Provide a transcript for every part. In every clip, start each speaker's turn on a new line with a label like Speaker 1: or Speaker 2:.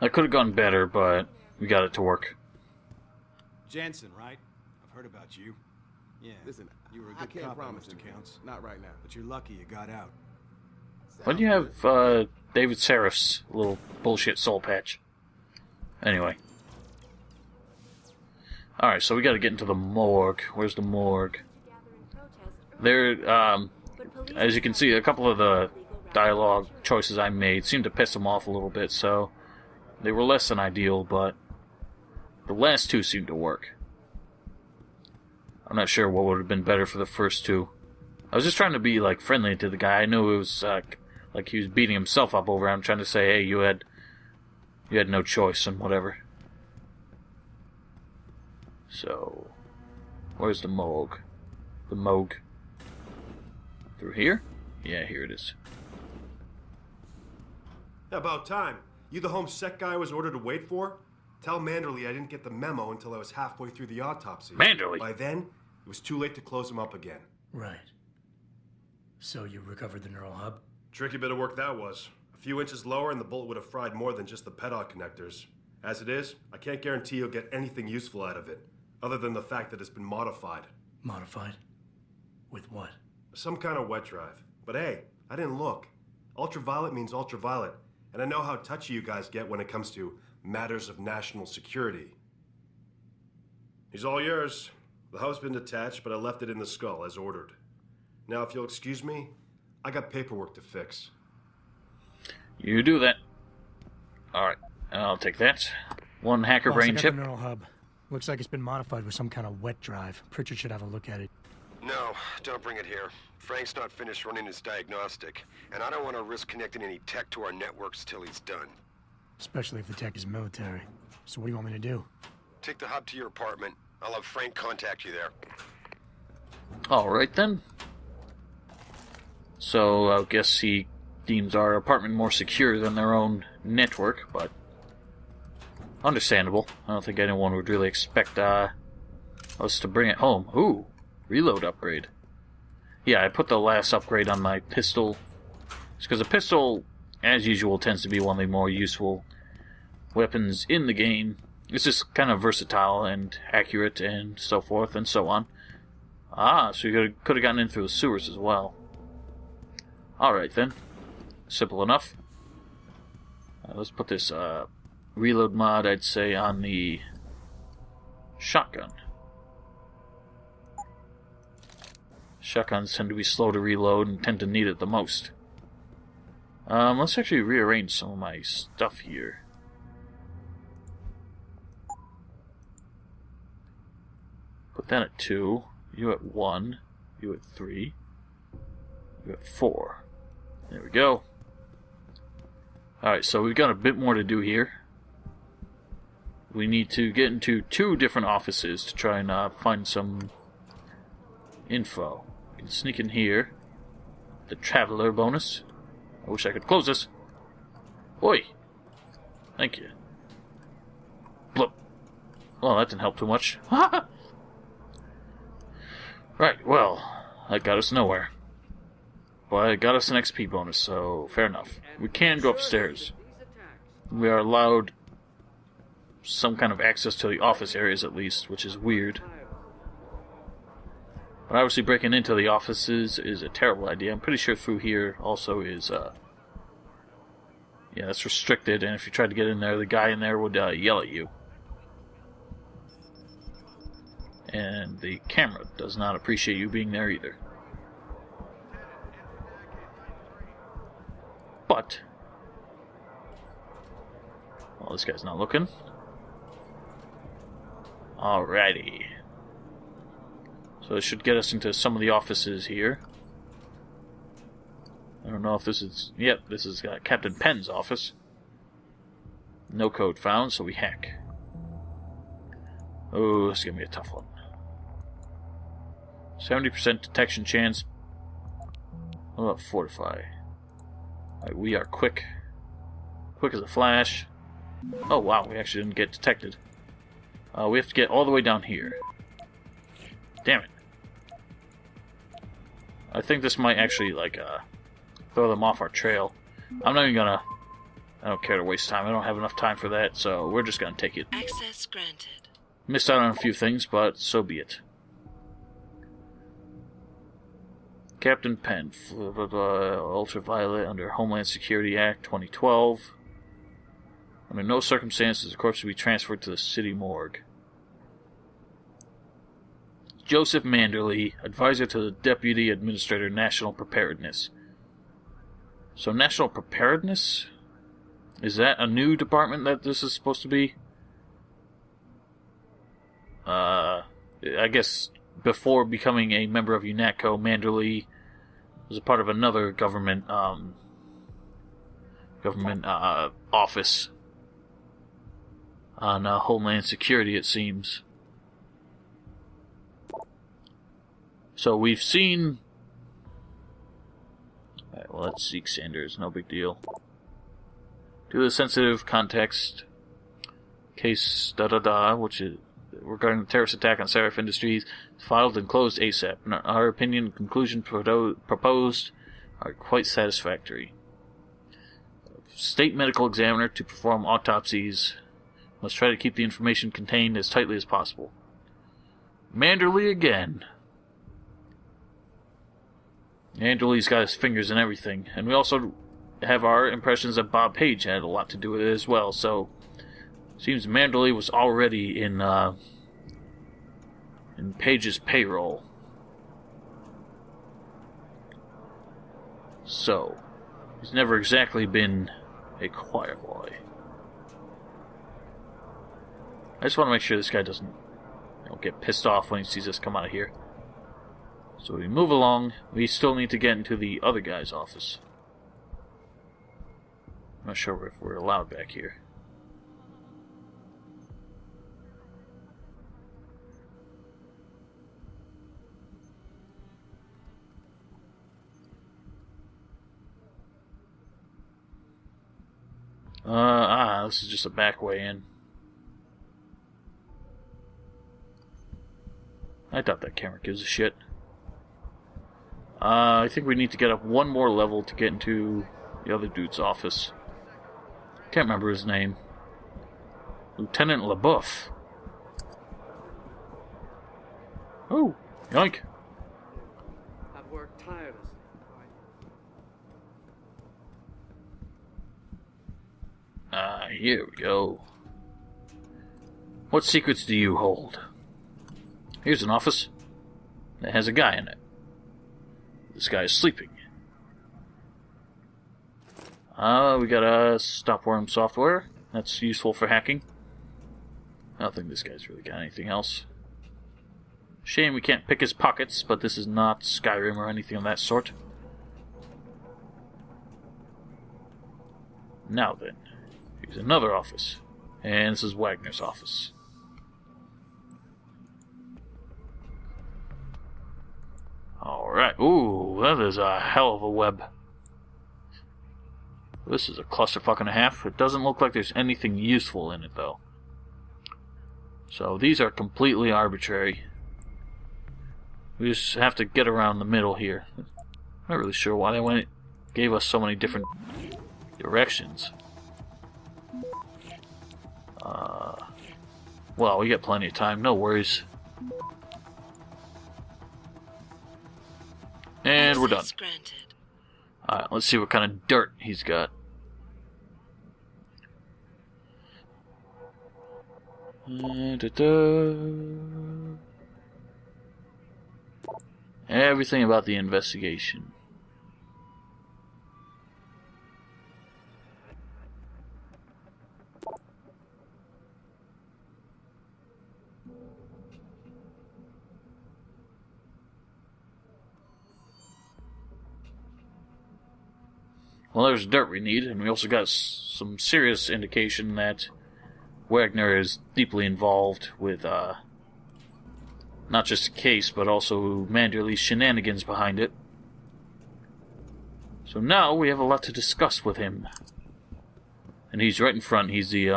Speaker 1: That could have gone better, but we got it to work.
Speaker 2: Jensen, right? I've heard about you. Yeah.
Speaker 3: Listen,
Speaker 2: You were a
Speaker 3: I
Speaker 2: good
Speaker 3: can't
Speaker 2: cop,
Speaker 3: promise
Speaker 2: Mr.
Speaker 3: anything.
Speaker 2: Counts.
Speaker 3: Not right now.
Speaker 2: But you're lucky you got out.
Speaker 1: Why do you have David Serif's little bullshit soul patch? Anyway. Alright, so we gotta get into the morgue. Where's the morgue? There, as you can see, a couple of the dialogue choices I made seemed to piss them off a little bit, so they were less than ideal, but the last two seemed to work. I'm not sure what would have been better for the first two. I was just trying to be, like, friendly to the guy. I knew it was, like he was beating himself up over it. I'm trying to say, hey, you had no choice and whatever. So, where's the morgue? The morgue. Through here? Yeah, here it is.
Speaker 4: About time. You the home sec guy I was ordered to wait for? Tell Manderley I didn't get the memo until I was halfway through the autopsy.
Speaker 1: Manderley?
Speaker 4: By then, it was too late to close him up again.
Speaker 5: Right. So you recovered the neural hub?
Speaker 4: Tricky bit of work that was. A few inches lower and the bullet would have fried more than just the pedal connectors. As it is, I can't guarantee you'll get anything useful out of it, other than the fact that it's been modified.
Speaker 5: Modified? With what?
Speaker 4: Some kind of wet drive. But hey, I didn't look. Ultraviolet means ultraviolet, and I know how touchy you guys get when it comes to matters of national security. He's all yours. The hub's been detached, but I left it in the skull as ordered. Now, if you'll excuse me, I got paperwork to fix.
Speaker 1: You do that. Alright, I'll take that. One hacker
Speaker 5: Boss,
Speaker 1: brain
Speaker 5: I got
Speaker 1: chip.
Speaker 5: the neural hub. Looks like it's been modified with some kind of wet drive. Pritchard should have a look at it.
Speaker 6: No, don't bring it here. Frank's not finished running his diagnostic, and I don't want to risk connecting any tech to our networks till he's done.
Speaker 5: Especially if the tech is military. So what do you want me to do?
Speaker 6: Take the hub to your apartment. I'll have Frank contact you there.
Speaker 1: Alright then. So, I guess he deems our apartment more secure than their own network, but understandable. I don't think anyone would really expect us to bring it home. Ooh, reload upgrade. Yeah, I put the last upgrade on my pistol. It's because a pistol, as usual, tends to be one of the more useful weapons in the game. It's just kind of versatile and accurate and so forth and so on. Ah, so you could have gotten in through the sewers as well. Alright then. Simple enough. Let's put this reload mod, I'd say, on the shotgun. Shotguns tend to be slow to reload and tend to need it the most. Let's actually rearrange some of my stuff here. Put that at 2, you at 1, you at 3, you at 4. There we go. Alright, so we've got a bit more to do here. We need to get into 2 different offices to try and find some info. We can sneak in here. The Traveler bonus. I wish I could close this. Oi! Thank you. Bloop. Well, that didn't help too much. Right, well, that got us nowhere. But it got us an XP bonus, so fair enough. We can go upstairs. We are allowed some kind of access to the office areas at least, which is weird. But obviously breaking into the offices is a terrible idea. I'm pretty sure through here also is, yeah, that's restricted, and if you tried to get in there, the guy in there would yell at you. And the camera does not appreciate you being there either. But, well, this guy's not looking. Alrighty. So it should get us into some of the offices here. I don't know if this is... Yep, this is Captain Penn's office. No code found, so we hack. Oh, this is going to be a tough one. 70% detection chance. What about fortify? Alright, we are quick. Quick as a flash. Oh wow, we actually didn't get detected. We have to get all the way down here. Damn it. I think this might actually, like, throw them off our trail. I'm not even gonna I don't care to waste time. I don't have enough time for that, so we're just gonna take it.
Speaker 3: Access granted.
Speaker 1: Missed out on a few things, but so be it. Captain Penn, ultraviolet under Homeland Security Act 2012. Under no circumstances is a corpse to be transferred to the city morgue. Joseph Manderley, advisor to the Deputy Administrator, National Preparedness. So National Preparedness? Is that a new department that this is supposed to be? I guess before becoming a member of UNATCO, Manderley was a part of another government office on Homeland Security, it seems. So we've seen... Alright, well, that's Zeke Sanders, no big deal. Due to the sensitive context, case which is regarding the terrorist attack on Serif Industries, filed and closed ASAP. In our opinion, conclusions proposed are quite satisfactory. State medical examiner to perform autopsies must try to keep the information contained as tightly as possible. Manderley again. Manderley's got his fingers in everything, and we also have our impressions that Bob Page had a lot to do with it as well, so seems Manderley was already in Page's payroll. So, he's never exactly been a choir boy. I just want to make sure this guy doesn't get pissed off when he sees us come out of here. So we move along. We still need to get into the other guy's office. I'm not sure if we're allowed back here. This is just a back way in. I doubt that camera gives a shit. I think we need to get up one more level to get into the other dude's office. Can't remember his name. Lieutenant LaBeouf. Oh, yoink.
Speaker 7: I've worked tirelessly.
Speaker 1: Here we go. What secrets do you hold? Here's an office that has a guy in it. This guy is sleeping. We got a stopworm software. That's useful for hacking. I don't think this guy's really got anything else. Shame we can't pick his pockets, but this is not Skyrim or anything of that sort. Now then, here's another office. And this is Wagner's office. Alright, ooh, that is a hell of a web. This is a clusterfuck and a half. It doesn't look like there's anything useful in it, though. So these are completely arbitrary. We just have to get around the middle here. I'm not really sure why they gave us so many different directions. Well, we got plenty of time, no worries. And we're done. Alright, let's see what kind of dirt he's got. Everything about the investigation. Well, there's dirt we need, and we also got some serious indication that Wagner is deeply involved with, not just the case, but also Manderley's shenanigans behind it. So now we have a lot to discuss with him. And he's right in front. He's the,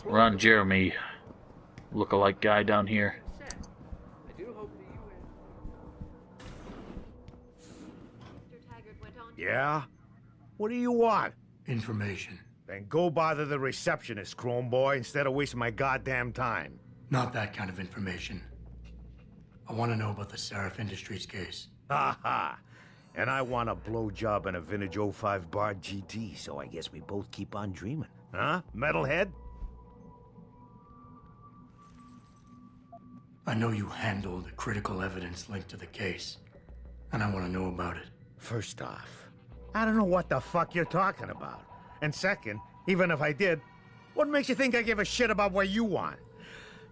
Speaker 1: Ron Jeremy look-alike guy down here.
Speaker 8: Yeah? What do you want?
Speaker 5: Information.
Speaker 3: Then go bother the receptionist, Chrome Boy, instead of wasting my goddamn time.
Speaker 5: Not that kind of information. I want to know about the Seraph Industries case.
Speaker 3: Ha ha! And I want a blowjob in a vintage '05 bar GT, so I guess we both keep on dreaming. Huh, metalhead?
Speaker 5: I know you handled the critical evidence linked to the case, and I want to know about it.
Speaker 3: First off, I don't know what the fuck you're talking about. And second, even if I did, what makes you think I give a shit about what you want?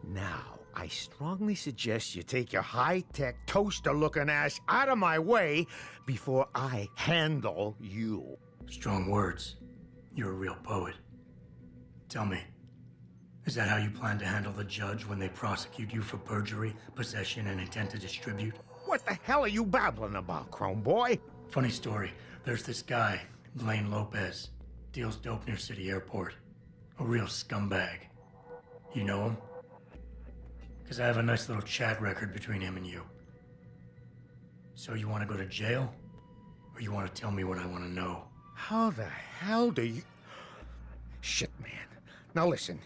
Speaker 3: Now, I strongly suggest you take your high-tech, toaster-looking ass out of my way before I handle you.
Speaker 5: Strong words. You're a real poet. Tell me, is that how you plan to handle the judge when they prosecute you for perjury, possession, and intent to distribute?
Speaker 3: What the hell are you babbling about, Chrome Boy?
Speaker 5: Funny story. There's this guy, Blaine Lopez. Deals dope near City Airport. A real scumbag. You know him? Because I have a nice little chat record between him and you. So you want to go to jail? Or you want to tell me what I want to know?
Speaker 3: How the hell do you... Shit, man. Now listen,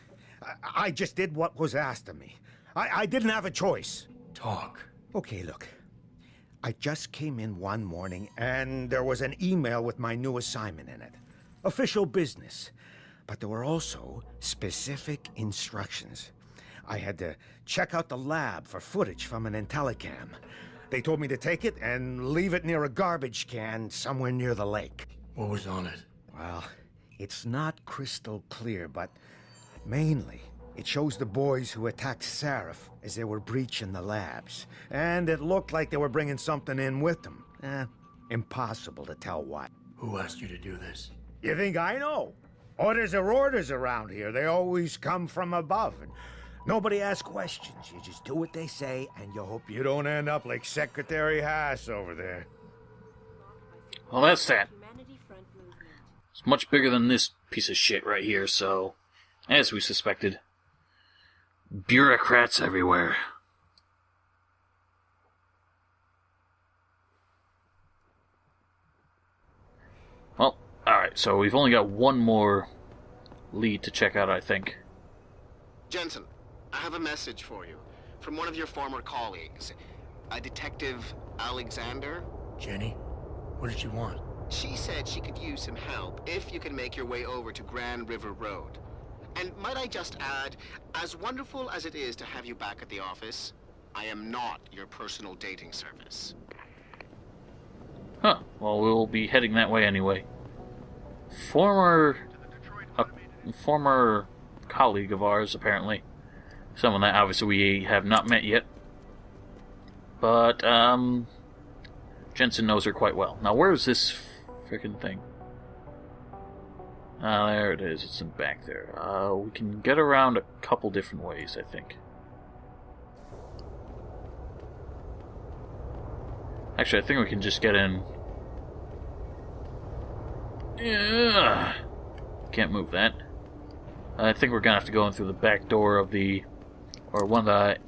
Speaker 3: I just did what was asked of me. I didn't have a choice.
Speaker 5: Talk.
Speaker 3: Okay, look. I just came in one morning and there was an email with my new assignment in it. Official business. But there were also specific instructions. I had to check out the lab for footage from an IntelliCam. They told me to take it and leave it near a garbage can somewhere near the lake.
Speaker 5: What was on it?
Speaker 3: Well, it's not crystal clear, but mainly it shows the boys who attacked Seraph as they were breaching the labs. And it looked like they were bringing something in with them. Impossible to tell what.
Speaker 5: Who asked you to do this?
Speaker 3: You think I know? Orders are orders around here. They always come from above. And nobody asks questions. You just do what they say, and you hope you don't end up like Secretary Haas over there.
Speaker 1: Well, that's that. It's much bigger than this piece of shit right here, so... As we suspected. Bureaucrats everywhere. Well, alright, so we've only got one more lead to check out, I think.
Speaker 8: Jensen, I have a message for you from one of your former colleagues, a Detective Alexander.
Speaker 5: Jenny? What did she want?
Speaker 8: She said she could use some help if you can make your way over to Grand River Road. And might I just add, as wonderful as it is to have you back at the office, I am not your personal dating service.
Speaker 1: Huh, well, we'll be heading that way anyway. Former colleague of ours, apparently. Someone that obviously we have not met yet. But, Jensen knows her quite well. Now, where is this frickin' thing? Ah, there it is. It's in back there. We can get around a couple different ways, I think. Actually, I think we can just get in. Yeah. Can't move that. I think we're gonna have to go in through the back door of the... or one of the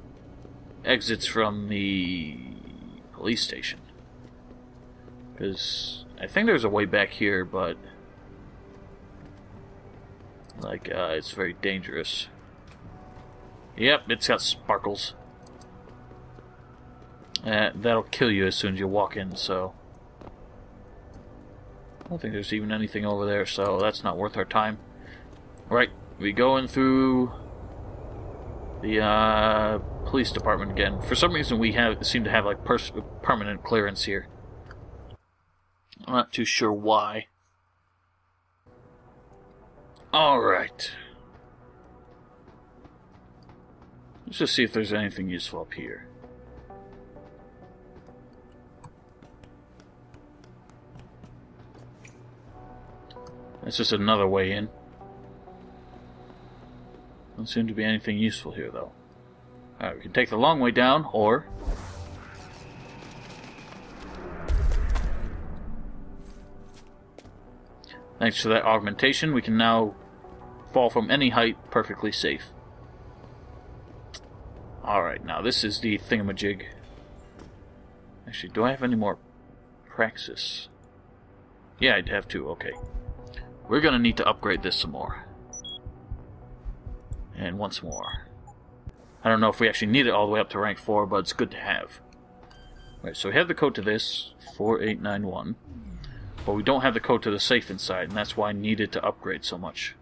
Speaker 1: exits from the police station. Because I think there's a way back here, but... like, it's very dangerous. Yep, it's got sparkles. That'll kill you as soon as you walk in, so... I don't think there's even anything over there, so that's not worth our time. Right, we go in through the police department again. For some reason we seem to have like permanent clearance here. I'm not too sure why. Alright. Let's just see if there's anything useful up here. That's just another way in. Doesn't seem to be anything useful here, though. Alright, we can take the long way down, or... thanks to that augmentation, we can now fall from any height perfectly safe. Alright, now this is the thingamajig. Actually, do I have any more praxis? Yeah, I'd have two, okay. we're going to need to upgrade this some more. And once more. I don't know if we actually need it all the way up to rank 4, but it's good to have. Right, so we have the code to this, 4891. But we don't have the code to the safe inside, and that's why I needed to upgrade so much.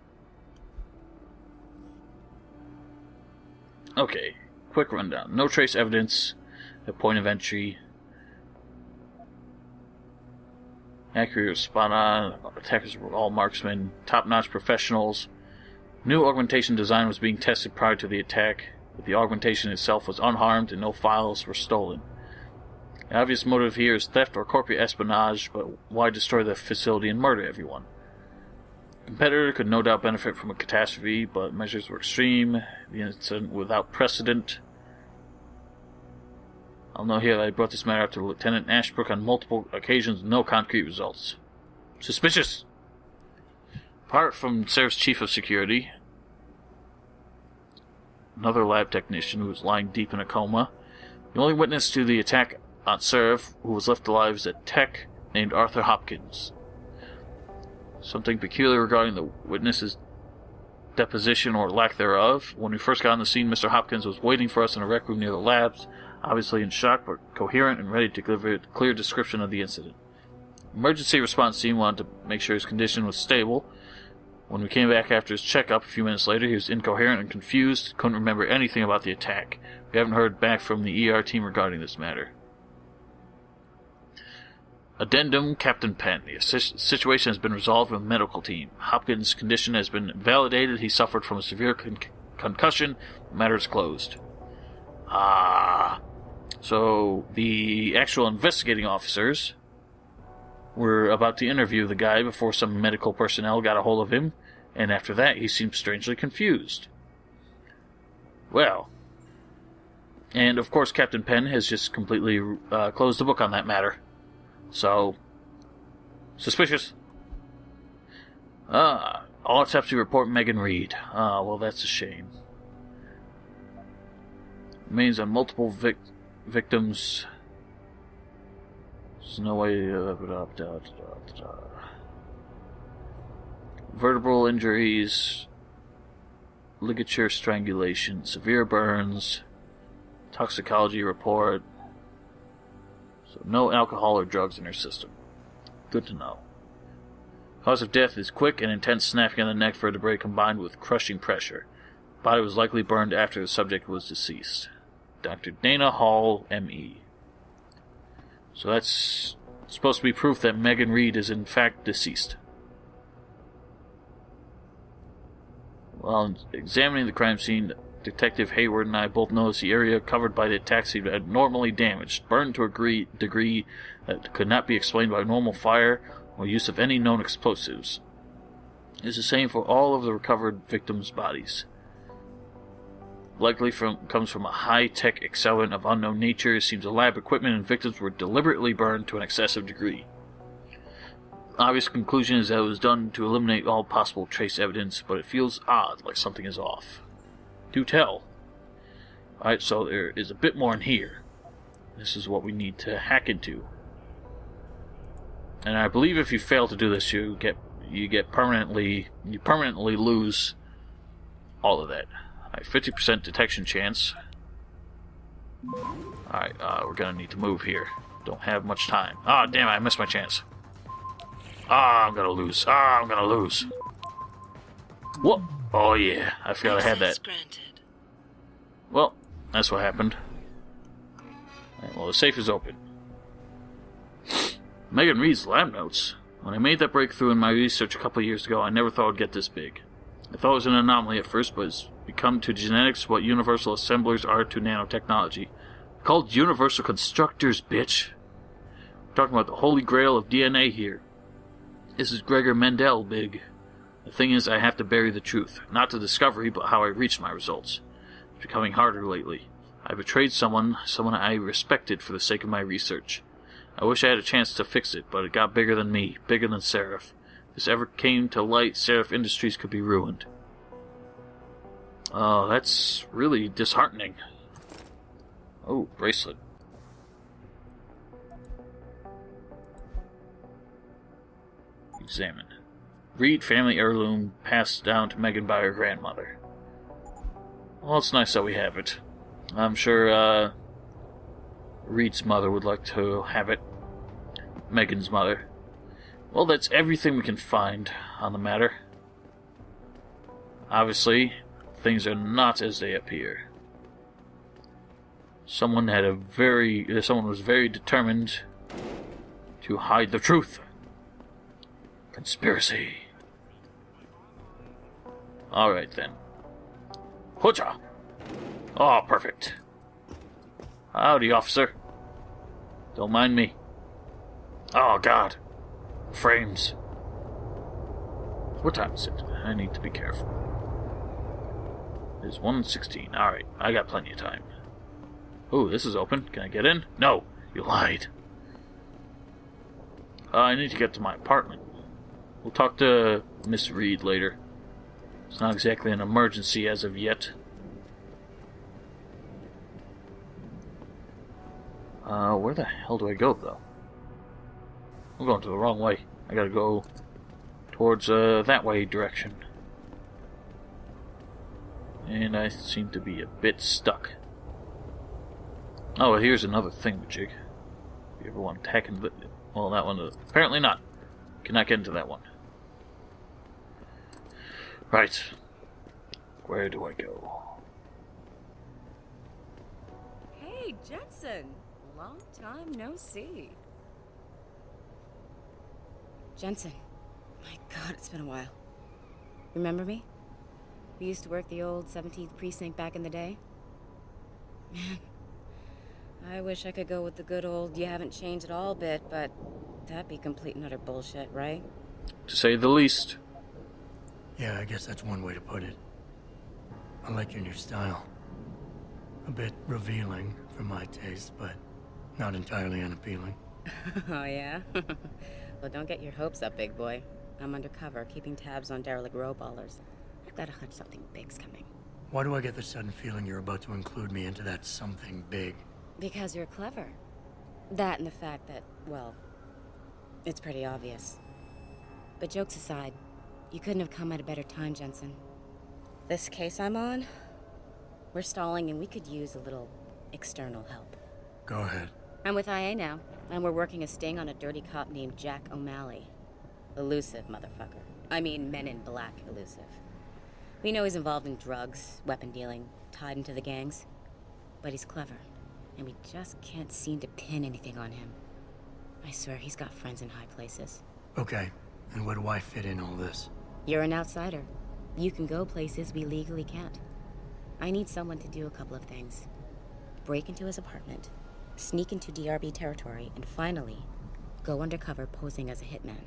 Speaker 1: Okay, quick rundown. No trace evidence at point of entry. Accurate, spot on. Attackers were all marksmen. Top-notch professionals. New augmentation design was being tested prior to the attack, but the augmentation itself was unharmed and no files were stolen. The obvious motive here is theft or corporate espionage, but why destroy the facility and murder everyone? The competitor could no doubt benefit from a catastrophe, but measures were extreme, the incident without precedent. I'll note here that I brought this matter up to Lieutenant Ashbrook on multiple occasions with no concrete results. Suspicious! Apart from Sarah's chief of security, another lab technician who was lying deep in a coma, the only witness to the attack on Seraph who was left alive is a tech named Arthur Hopkins. Something peculiar regarding the witness's deposition or lack thereof. When we first got on the scene, Mr. Hopkins was waiting for us in a rec room near the labs, obviously in shock but coherent and ready to give a clear description of the incident. Emergency response team wanted to make sure his condition was stable. When we came back after his checkup a few minutes later, he was incoherent and confused, couldn't remember anything about the attack. We haven't heard back from the ER team regarding this matter. Addendum, Captain Penn. The situation has been resolved with the medical team. Hopkins' condition has been validated. He suffered from a severe concussion. The matter is closed. So the actual investigating officers were about to interview the guy before some medical personnel got a hold of him, and after that he seemed strangely confused. Well, and of course Captain Penn has just completely closed the book on that matter. So, suspicious. All autopsy report Megan Reed. Well, that's a shame. Remains on multiple victims. There's no way. Vertebral injuries, ligature strangulation, severe burns, toxicology report. So no alcohol or drugs in her system. Good to know. Cause of death is quick and intense snapping on the neck vertebrae combined with crushing pressure. Body was likely burned after the subject was deceased. Dr. Dana Hall, M.E. So that's supposed to be proof that Megan Reed is in fact deceased. While examining the crime scene, Detective Hayward and I both noticed the area covered by the attack seemed abnormally damaged, burned to a degree that could not be explained by normal fire or use of any known explosives. It is the same for all of the recovered victims' bodies. Likely comes from a high-tech accelerant of unknown nature. It seems the lab equipment and victims were deliberately burned to an excessive degree. The obvious conclusion is that it was done to eliminate all possible trace evidence, but it feels odd, like something is off. Do tell. Alright, so there is a bit more in here. This is what we need to hack into. And I believe if you fail to do this, you permanently lose all of that. Alright, 50% detection chance. Alright, we're gonna need to move here. Don't have much time. Ah, damn it, I missed my chance. I'm gonna lose. What? Oh yeah, I forgot I had that.
Speaker 9: Granted.
Speaker 1: Well, that's what happened. Right, well, the safe is open. Megan Reed's lab notes. When I made that breakthrough in my research a couple of years ago, I never thought it would get this big. I thought it was an anomaly at first, but it's become to genetics what universal assemblers are to nanotechnology. Called universal constructors, bitch. We're talking about the holy grail of DNA here. This is Gregor Mendel big. The thing is, I have to bury the truth. Not the discovery, but how I reached my results. It's becoming harder lately. I betrayed someone I respected for the sake of my research. I wish I had a chance to fix it, but it got bigger than me, bigger than Seraph. If this ever came to light, Seraph Industries could be ruined. Oh, that's really disheartening. Oh, bracelet. Examine. Reed family heirloom passed down to Megan by her grandmother. Well, it's nice that we have it. I'm sure, Reed's mother would like to have it. Megan's mother. Well, that's everything we can find on the matter. Obviously, things are not as they appear. Someone was very determined to hide the truth. Conspiracy. Alright then. Hooja! Oh, perfect. Howdy, officer. Don't mind me. Oh, God. Frames. What time is it? I need to be careful. It's 1:16. Alright, I got plenty of time. Ooh, this is open. Can I get in? No, you lied. I need to get to my apartment. We'll talk to Miss Reed later. It's not exactly an emergency as of yet. Where the hell do I go, though? I'm going to the wrong way. I gotta go towards, that way direction. And I seem to be a bit stuck. Oh, here's another thingamajig. If you ever want to hack into the... Well, that one, apparently not. Cannot get into that one. Right. Where do I go?
Speaker 9: Hey, Jensen. Long time no see. Jensen. My God, it's been a while. Remember me? We used to work the old 17th precinct back in the day. Man, I wish I could go with the good old you haven't changed at all bit, but that'd be complete and utter bullshit, right?
Speaker 1: To say the least.
Speaker 5: Yeah, I guess that's one way to put it. I like your new style. A bit revealing for my taste, but not entirely unappealing.
Speaker 9: Oh, yeah? Well, don't get your hopes up, big boy. I'm undercover, keeping tabs on derelict row ballers. I've got a hunch something big's coming.
Speaker 5: Why do I get the sudden feeling you're about to include me into that something big?
Speaker 9: Because you're clever. That and the fact that, well, it's pretty obvious. But jokes aside, you couldn't have come at a better time, Jensen. This case I'm on, we're stalling and we could use a little external help.
Speaker 5: Go ahead.
Speaker 9: I'm with IA now, and we're working a sting on a dirty cop named Jack O'Malley. Elusive motherfucker. I mean, Men in Black elusive. We know he's involved in drugs, weapon dealing, tied into the gangs. But he's clever, and we just can't seem to pin anything on him. I swear he's got friends in high places.
Speaker 5: Okay, and where do I fit in all this?
Speaker 9: You're an outsider. You can go places we legally can't. I need someone to do a couple of things. Break into his apartment, sneak into DRB territory, and finally, go undercover posing as a hitman.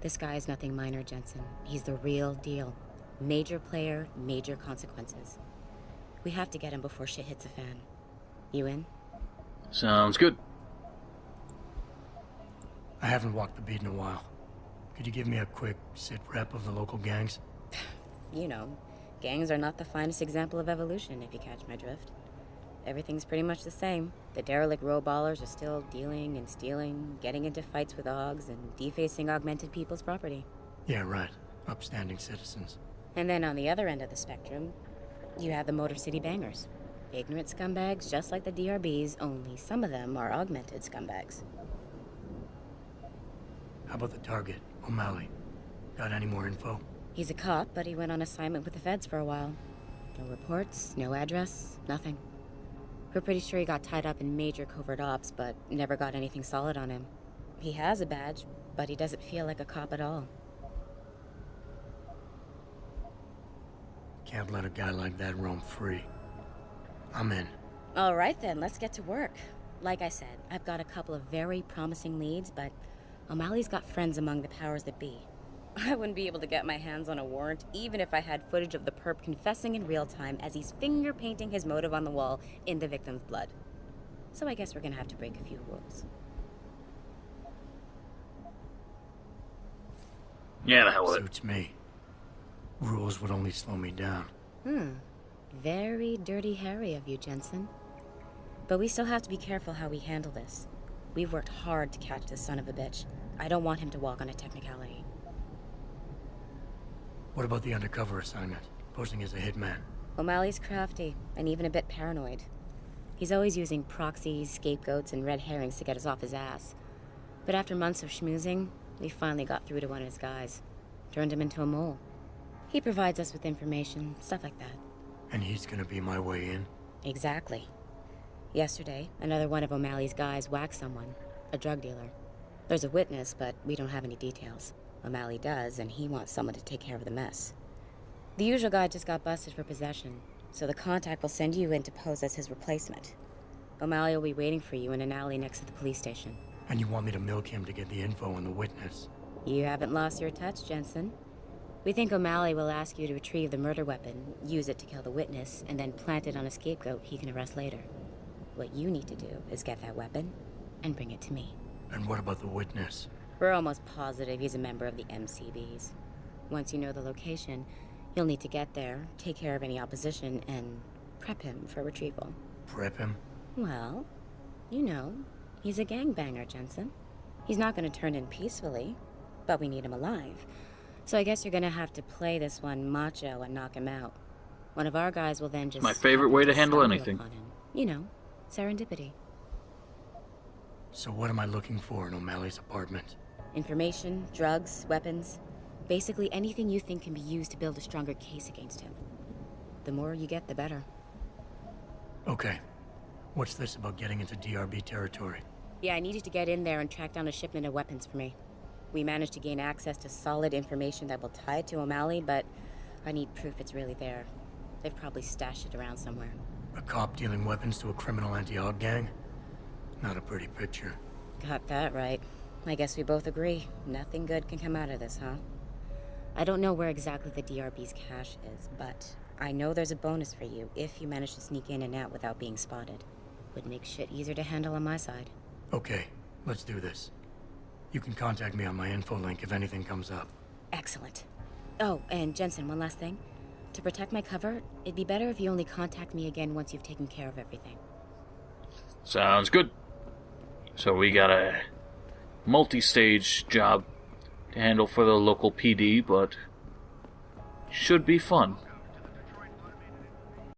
Speaker 9: This guy is nothing minor, Jensen. He's the real deal. Major player, major consequences. We have to get him before shit hits the fan. You in?
Speaker 1: Sounds good.
Speaker 5: I haven't walked the beat in a while. Could you give me a quick sit rep of the local gangs?
Speaker 9: You know, gangs are not the finest example of evolution, if you catch my drift. Everything's pretty much the same. The derelict row ballers are still dealing and stealing, getting into fights with OGs, and defacing augmented people's property.
Speaker 5: Yeah, right. Upstanding citizens.
Speaker 9: And then on the other end of the spectrum, you have the Motor City Bangers. Ignorant scumbags just like the DRBs, only some of them are augmented scumbags.
Speaker 5: How about the target, O'Malley? Got any more info?
Speaker 9: He's a cop, but he went on assignment with the feds for a while. No reports, no address, nothing. We're pretty sure he got tied up in major covert ops, but never got anything solid on him. He has a badge, but he doesn't feel like a cop at all.
Speaker 5: Can't let a guy like that roam free. I'm in.
Speaker 9: All right then, let's get to work. Like I said, I've got a couple of very promising leads, but O'Malley's got friends among the powers that be. I wouldn't be able to get my hands on a warrant, even if I had footage of the perp confessing in real time as he's finger-painting his motive on the wall in the victim's blood. So I guess we're gonna have to break a few rules.
Speaker 1: Yeah, the hell with it.
Speaker 5: Suits me. Rules would only slow me down.
Speaker 9: Very dirty Harry of you, Jensen. But we still have to be careful how we handle this. We've worked hard to catch this son of a bitch. I don't want him to walk on a technicality.
Speaker 5: What about the undercover assignment? Posing as a hitman?
Speaker 9: O'Malley's crafty, and even a bit paranoid. He's always using proxies, scapegoats, and red herrings to get us off his ass. But after months of schmoozing, we finally got through to one of his guys. Turned him into a mole. He provides us with information, stuff like that.
Speaker 5: And he's gonna be my way in?
Speaker 9: Exactly. Yesterday, another one of O'Malley's guys whacked someone, a drug dealer. There's a witness, but we don't have any details. O'Malley does, and he wants someone to take care of the mess. The usual guy just got busted for possession, so the contact will send you in to pose as his replacement. O'Malley will be waiting for you in an alley next to the police station.
Speaker 5: And you want me to milk him to get the info on the witness?
Speaker 9: You haven't lost your touch, Jensen. We think O'Malley will ask you to retrieve the murder weapon, use it to kill the witness, and then plant it on a scapegoat he can arrest later. What you need to do is get that weapon and bring it to me.
Speaker 5: And what about the witness?
Speaker 9: We're almost positive he's a member of the MCBs. Once you know the location, you'll need to get there, take care of any opposition, and prep him for retrieval.
Speaker 5: Prep him?
Speaker 9: Well, you know, he's a gangbanger, Jensen. He's not going to turn in peacefully, but we need him alive. So I guess you're going to have to play this one macho and knock him out. One of our guys will then just...
Speaker 1: My favorite way to handle anything.
Speaker 9: You know, serendipity.
Speaker 5: So what am I looking for in O'Malley's apartment?
Speaker 9: Information, drugs, weapons. Basically anything you think can be used to build a stronger case against him. The more you get, the better.
Speaker 5: Okay. What's this about getting into DRB territory?
Speaker 9: Yeah, I need you to get in there and track down a shipment of weapons for me. We managed to gain access to solid information that will tie it to O'Malley, but I need proof it's really there. They've probably stashed it around somewhere.
Speaker 5: A cop dealing weapons to a criminal anti-Aug gang? Not a pretty picture.
Speaker 9: Got that right. I guess we both agree. Nothing good can come out of this, huh? I don't know where exactly the DRB's cache is, but I know there's a bonus for you if you manage to sneak in and out without being spotted. Would make shit easier to handle on my side.
Speaker 5: Okay, let's do this. You can contact me on my info link if anything comes up.
Speaker 9: Excellent. Oh, and Jensen, one last thing. To protect my cover, it'd be better if you only contact me again once you've taken care of everything.
Speaker 1: Sounds good. So we got a multi-stage job to handle for the local PD, but should be fun.